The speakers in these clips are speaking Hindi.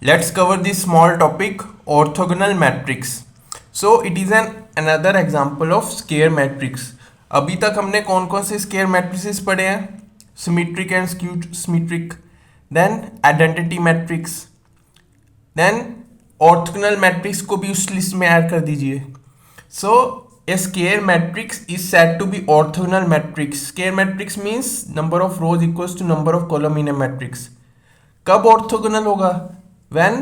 Let's cover this small topic, orthogonal matrix. So it is another example of square matrix. अभी तक हमने कौन कौन से स्क्वायर मैट्रिसेस पढ़े हैं? Symmetric and skewed symmetric, then identity matrix, then orthogonal matrix को भी उस लिस्ट में ऐड कर दीजिए. So a square matrix is said to be orthogonal matrix. Square matrix means number of rows equals to number of column in a matrix. कब orthogonal होगा? When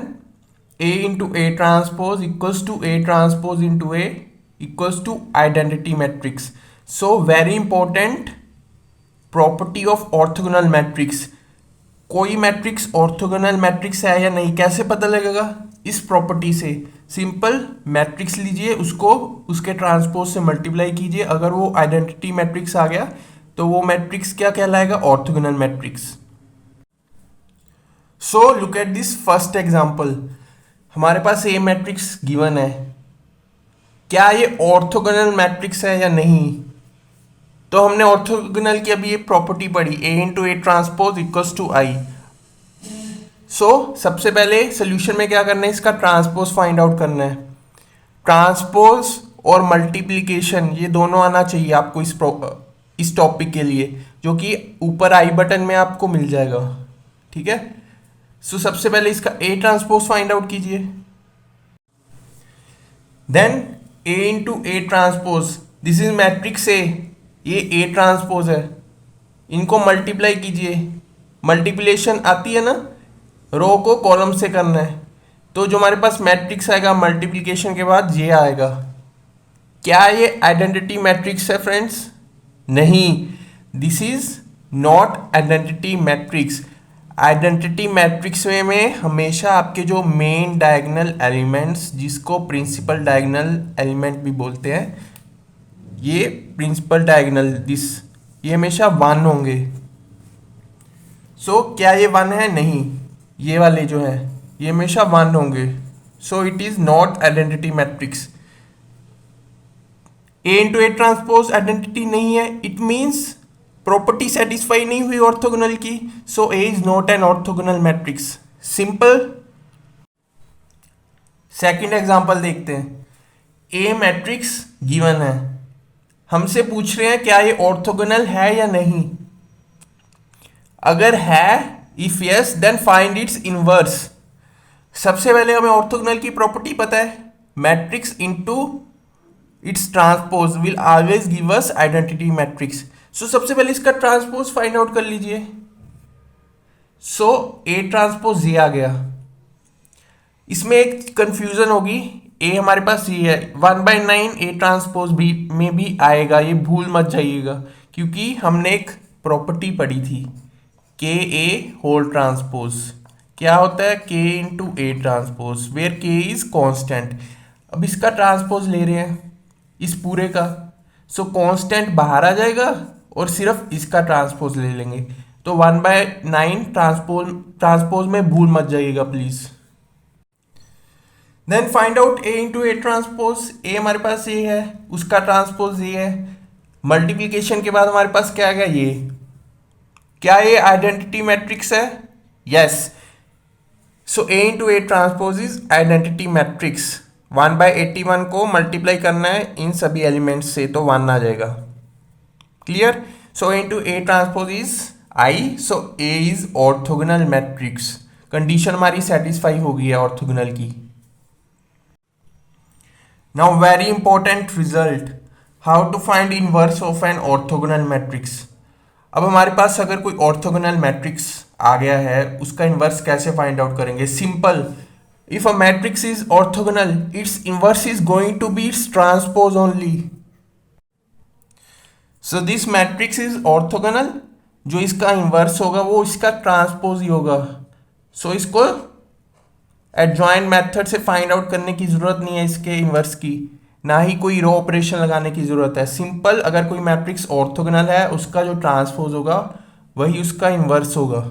A into A transpose equals to A transpose into A equals to identity matrix. So very important property of orthogonal matrix. कोई मैट्रिक्स ऑर्थोगोनल मैट्रिक्स है या नहीं कैसे पता लगेगा? इस प्रॉपर्टी से. सिंपल मैट्रिक्स लीजिए, उसको उसके ट्रांसपोज से मल्टीप्लाई कीजिए. अगर वो आइडेंटिटी मैट्रिक्स आ गया तो वो मैट्रिक्स क्या कहलाएगा? Orthogonal matrix. So look at this first example. हमारे पास ए मैट्रिक्स गिवन है. क्या ये ऑर्थोगोनल मैट्रिक्स है या नहीं? तो हमने ऑर्थोगोनल की अभी ये प्रॉपर्टी पढ़ी, A into A transpose equals to I. So सबसे पहले सोल्यूशन में क्या करना है? इसका ट्रांसपोज फाइंड आउट करना है. ट्रांसपोज और मल्टीप्लिकेशन ये दोनों आना चाहिए आपको इस टॉपिक के लिए, जो कि ऊपर आई बटन में आपको मिल जाएगा. ठीक है. सो सबसे पहले इसका ए ट्रांसपोज फाइंड आउट कीजिए. Then A into A transpose, this is matrix A, ये ए ट्रांसपोज है. इनको मल्टीप्लाई कीजिए. मल्टीप्लिकेशन आती है ना, रो को कॉलम से करना है. तो जो हमारे पास मैट्रिक्स आएगा मल्टीप्लिकेशन के बाद ये आएगा. क्या ये आइडेंटिटी मैट्रिक्स है फ्रेंड्स? नहीं, this is not identity matrix. Identity matrix में हमेशा आपके जो मेन डायगोनल एलिमेंट्स, जिसको प्रिंसिपल डायगोनल एलिमेंट भी बोलते हैं, ये प्रिंसिपल डायगोनल ये हमेशा 1 होंगे. सो क्या ये 1 है? नहीं, ये वाले जो है ये हमेशा 1 होंगे. So it is not identity matrix. A into A transpose identity नहीं है, इट मीन्स प्रॉपर्टी सेटिस्फाई नहीं हुई ऑर्थोगोनल की. So A is not an orthogonal matrix. Simple. Second example देखते हैं. ए मैट्रिक्स गिवन है, हमसे पूछ रहे हैं क्या ये ऑर्थोगोनल है या नहीं. अगर है, if yes then find its inverse. सबसे पहले हमें ऑर्थोगोनल की प्रॉपर्टी पता है, matrix into its transpose will always give us identity matrix. So सबसे पहले इसका ट्रांसपोज फाइंड आउट कर लीजिए. सो ए ट्रांसपोज ये आ गया. इसमें एक कंफ्यूजन होगी, ए हमारे पास ये है, 1/9 ए ट्रांसपोज भी में भी आएगा, ये भूल मत जाइएगा, क्योंकि हमने एक प्रॉपर्टी पढ़ी थी के ए होल ट्रांसपोज. क्या होता है? के इंटू ए ट्रांसपोज वेयर के इज कॉन्स्टेंट. अब इसका ट्रांसपोज ले रहे हैं इस पूरे का. सो कॉन्स्टेंट बाहर आ जाएगा और सिर्फ इसका ट्रांसपोज ले लेंगे. तो 1/9 ट्रांसपोज में भूल मत जाइएगा please. Then find out A into A transpose. A हमारे पास ये है, उसका ट्रांसपोज ये है. मल्टीप्लिकेशन के बाद हमारे पास क्या आ गया? ये. क्या ये आइडेंटिटी मैट्रिक्स है? Yes. So A into A transpose is identity matrix. 1/81 को मल्टीप्लाई करना है इन सभी एलिमेंट्स से तो 1 आ जाएगा. Clear. So A into A transpose is I. So A is orthogonal matrix. Condition हमारी सेटिस्फाई हो गई है ऑर्थोगोनल की. Now very important result, how to find inverse of an orthogonal matrix. अब हमारे पास अगर कोई ऑर्थोगोनल मैट्रिक्स आ गया है, उसका इनवर्स कैसे फाइंड आउट करेंगे? Simple. If a matrix is orthogonal, its inverse is going to be its transpose only. So this matrix is orthogonal, जो इसका इनवर्स होगा वो इसका ट्रांसपोज ही होगा. सो इसको एडजॉइंट मेथड से फाइंड आउट करने की जरूरत नहीं है इसके इनवर्स की, ना ही कोई रो ऑपरेशन लगाने की जरूरत है. सिंपल, अगर कोई मैट्रिक्स ऑर्थोगोनल है, उसका जो ट्रांसपोज होगा वही उसका इनवर्स होगा.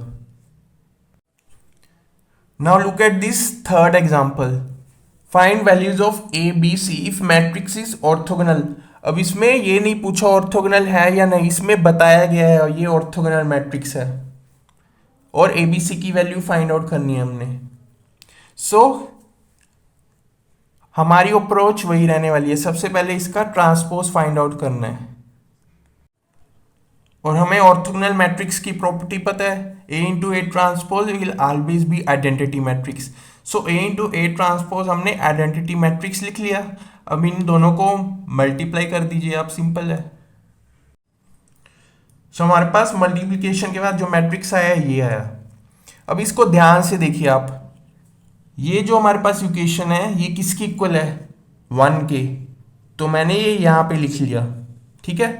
Now look at this third example. Find values of A B C if matrix is orthogonal. अब इसमें ये नहीं पूछा ऑर्थोगोनल है या नहीं, इसमें बताया गया है ये ऑर्थोगोनल मैट्रिक्स है और ए बी सी की वैल्यू फाइंड आउट करनी है हमने. सो हमारी अप्रोच वही रहने वाली है, सबसे पहले इसका ट्रांसपोज फाइंड आउट करना है। और हमें ऑर्थोगोनल मैट्रिक्स की प्रॉपर्टी पता है, A into A transpose will always be identity matrix. So A into A transpose हमने आइडेंटिटी मैट्रिक्स लिख लिया। अब इन दोनों को मल्टीप्लाई कर दीजिए आप, सिंपल है। सो हमारे पास मल्टीप्लिकेशन के बाद जो मैट्रिक्स आया ये आया। अब इसको ध्यान से देखिए आप, ये जो हमारे पास इक्वेशन है ये किसकी इक्वल है, 1 के। तो मैंने ये यहाँ पे लिख लिया, ठीक है।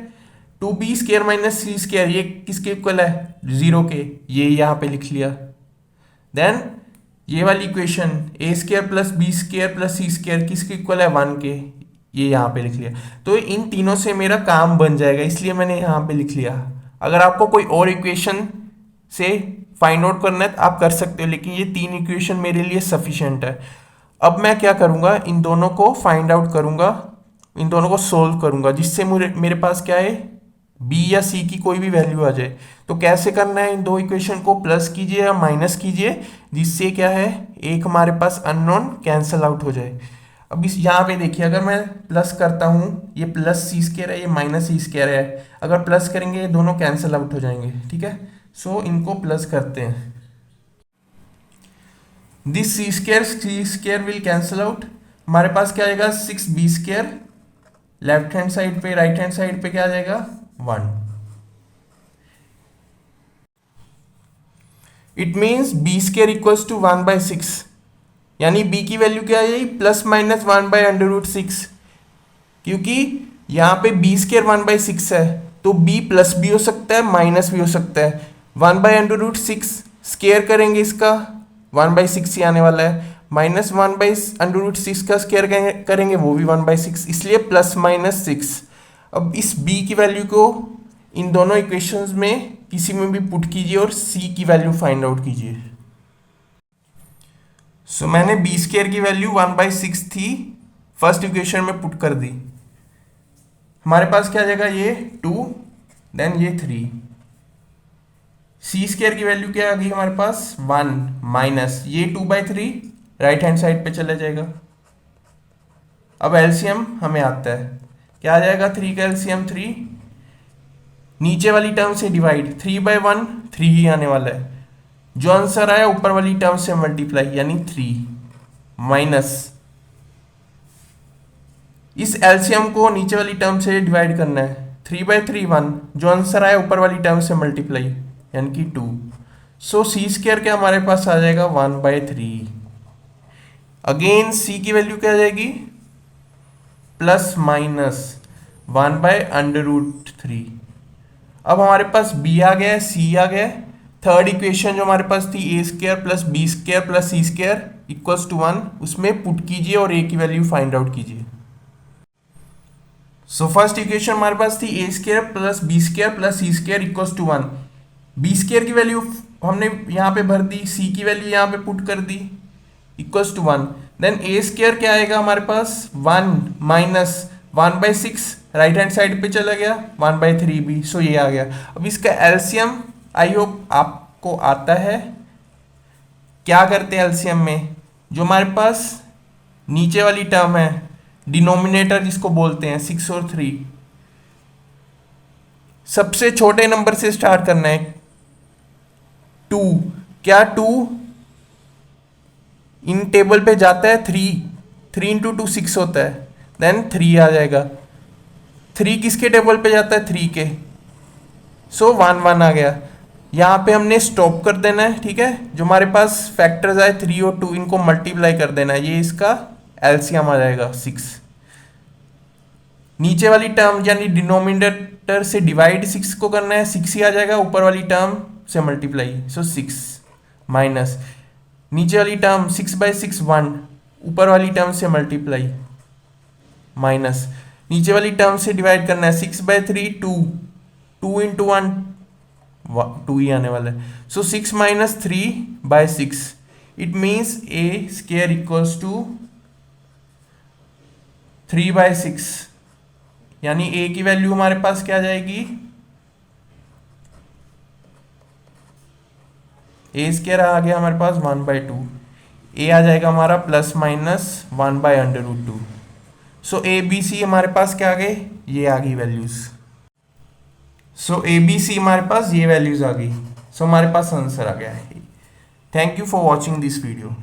2b² माइनस c² ये किसके इक्वल है, 0 के, ये यहाँ पे लिख लिया। देन ये वाली equation a² plus b² plus c² किसके इक्वल है, 1 के, ये यहाँ पे लिख लिया। तो इन तीनों से मेरा काम बन जाएगा, इसलिए मैंने यहाँ पे लिख लिया। अगर आपको कोई और इक्वेशन से फाइंड आउट करना है तो आप कर सकते हो, लेकिन ये 3 इक्वेशन मेरे लिए सफिशिएंट है। अब मैं क्या करूँगा, इन दोनों को फाइंड आउट करूँगा, इन दोनों को सोल्व करूँगा, जिससे मेरे पास क्या है, b या c की कोई भी वैल्यू आ जाए। तो कैसे करना है, इन दो इक्वेशन को प्लस कीजिए या माइनस कीजिए, जिससे क्या है, एक हमारे पास अननोन कैंसल आउट हो जाए। अब इस यहाँ पे देखिए, अगर मैं प्लस करता हूँ, ये प्लस c² है, ये माइनस c² है, अगर प्लस करेंगे ये दोनों कैंसल आउट हो जाएंगे, ठीक है। सो इनको प्लस करते हैं, this c² will cancel out. हमारे पास क्या आएगा, 6b², लेफ्ट हैंड साइड पे, राइट हैंड साइड पे क्या आ जाएगा, 1। It means b² equals to 1/6, यानी b की वैल्यू क्या है, प्लस माइनस 1/√6, क्योंकि यहाँ पे b² 1/6 है, तो b प्लस भी हो सकता है माइनस भी हो सकता है। 1/√6 स्केयर करेंगे इसका, 1/6 ही आने वाला है, माइनस 1/√6 का स्केयर करेंगे वो भी 1/6, इसलिए प्लस माइनस 6। अब इस b की वैल्यू को इन दोनों इक्वेशंस में किसी में भी पुट कीजिए और c की वैल्यू फाइंड आउट कीजिए। सो मैंने b² की वैल्यू 1/6 थी, फर्स्ट इक्वेशन में पुट कर दी। हमारे पास क्या आ जाएगा, ये 2, देन ये 3। c² की वैल्यू क्या आ गई हमारे पास, 1 माइनस ये 2/3, राइट हैंड साइड पे चला जाएगा। अब एलसीएम हमें आता है, क्या आ जाएगा, 3 का एलसीएम 3, नीचे वाली टर्म से डिवाइड, 3/1 3 ही आने वाला है, जो आंसर आया ऊपर वाली टर्म से मल्टीप्लाई, यानी 3 माइनस इस एलसीएम को नीचे वाली टर्म से डिवाइड करना है, 3/3 1, जो आंसर आया ऊपर वाली टर्म से मल्टीप्लाई, यानी कि 2। सो c² क्या हमारे पास आ जाएगा, 1/3। अगेन c की वैल्यू क्या आ जाएगी, प्लस माइनस 1/√3। अब हमारे पास b आ गया, c आ गया। थर्ड इक्वेशन जो हमारे पास थी, a² plus b² plus c² equals to 1, उसमें पुट कीजिए और a की वैल्यू फाइंड आउट कीजिए। सो फर्स्ट इक्वेशन हमारे पास थी a² plus b² plus c² equals to 1। b² की वैल्यू हमने यहाँ पे भर दी, c की वैल्यू यहाँ पे पुट कर दी, इक्वल्स टू 1। देन a² क्या आएगा हमारे पास, 1 माइनस 1/6, राइट हैंड साइड पे चला गया, 1/3 भी, सो ये आ गया। अब इसका एलसीएम आई होप आपको आता है। क्या करते हैं एलसीएम में, जो हमारे पास नीचे वाली टर्म है, डिनोमिनेटर जिसको बोलते हैं, 6 और 3, सबसे छोटे नंबर से स्टार्ट करना है, 2। क्या 2 इन टेबल पे जाता है, 3 इंटू 2 6 होता है, देन 3 आ जाएगा। 3 किसके टेबल पे जाता है, 3 के, सो 1 1 आ गया। यहाँ पे हमने स्टॉप कर देना है, ठीक है। जो हमारे पास फैक्टर्स आए 3 और 2, इनको मल्टीप्लाई कर देना है, ये इसका एलसीएम आ जाएगा 6। नीचे वाली टर्म यानी डिनोमिनेटर से डिवाइड 6 को करना है, 6 ही आ जाएगा, ऊपर वाली टर्म से मल्टीप्लाई, सो 6 माइनस नीचे वाली टर्म 6/6 1, ऊपर वाली टर्म से मल्टीप्लाई, माइनस नीचे वाली टर्म से डिवाइड करना है, 6/3 2, 2 इंटू 1 2 ही आने वाला है, so 6 minus 3/6। It means a² equals to 3/6, यानी a की वैल्यू हमारे पास क्या आ जाएगी, a² आ गया हमारे पास 1/2। ए आ जाएगा हमारा ±1/√2। सो ए बी सी हमारे पास क्या आ गए, ये आ गई वैल्यूज। सो ए बी सी हमारे पास ये वैल्यूज आ गई। सो हमारे पास आंसर आ गया है। Thank you for watching this video.